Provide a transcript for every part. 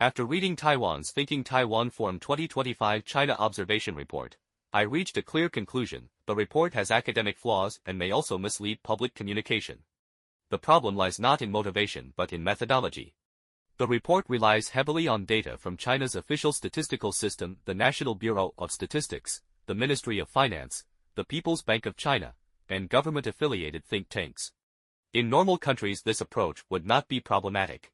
After reading Taiwan's Thinking Taiwan Forum 2025 China Observation Report, I reached a clear conclusion: the report has academic flaws and may also mislead public communication. The problem lies not in motivation but in methodology. The report relies heavily on data from China's official statistical system, the National Bureau of Statistics, the Ministry of Finance, the People's Bank of China, and government-affiliated think tanks. In normal countries this approach would not be problematic.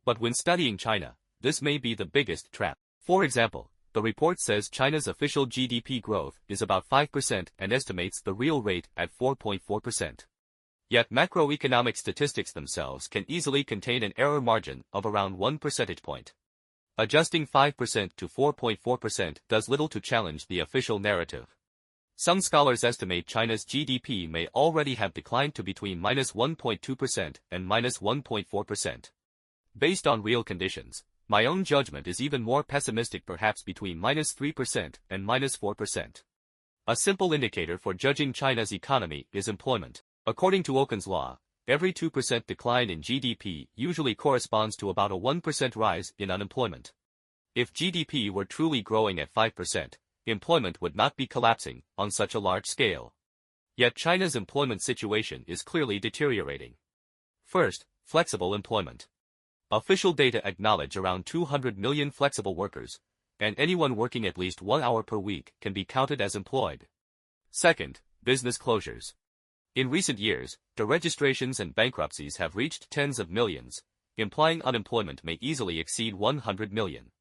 But when studying China, this may be the biggest trap. For example, the report says China's official GDP growth is about 5% and estimates the real rate at 4.4%. Yet macroeconomic statistics themselves can easily contain an error margin of around 1 percentage point. Adjusting 5% to 4.4% does little to challenge the official narrative. Some scholars estimate China's GDP may already have declined to between -1.2% and -1.4%. Based on real conditions, my own judgment is even more pessimistic, perhaps between -3% and -4%. A simple indicator for judging China's economy is employment. According to Okun's law, every 2% decline in GDP usually corresponds to about a 1% rise in unemployment. If GDP were truly growing at 5%, employment would not be collapsing on such a large scale. Yet China's employment situation is clearly deteriorating. First, flexible employment. Official data acknowledge around 200 million flexible workers, and anyone working at least 1 hour per week can be counted as employed. Second, business closures. In recent years, deregistrations and bankruptcies have reached tens of millions, implying unemployment may easily exceed 100 million.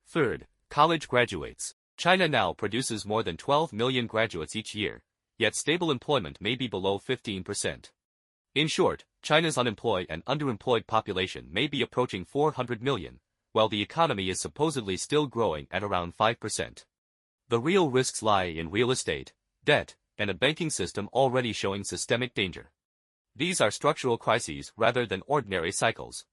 Third, college graduates. China now produces more than 12 million graduates each year, yet stable employment may be below 15%. In short, China's unemployed and underemployed population may be approaching 400 million, while the economy is supposedly still growing at around 5%. The real risks lie in real estate, debt, and a banking system already showing systemic danger. These are structural crises rather than ordinary cycles.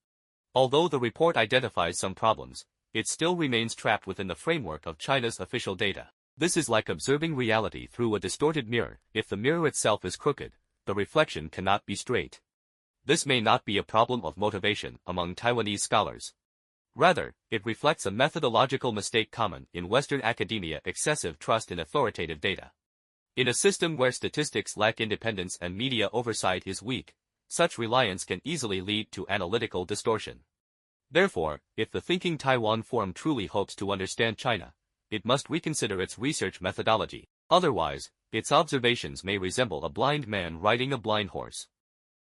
Although the report identifies some problems, it still remains trapped within the framework of China's official data. This is like observing reality through a distorted mirror. If the mirror itself is crooked, the reflection cannot be straight. This may not be a problem of motivation among Taiwanese scholars. Rather, it reflects a methodological mistake common in Western academia: excessive trust in authoritative data. In a system where statistics lack independence and media oversight is weak, such reliance can easily lead to analytical distortion. Therefore, if the Thinking Taiwan Forum truly hopes to understand China, it must reconsider its research methodology. Otherwise, its observations may resemble a blind man riding a blind horse.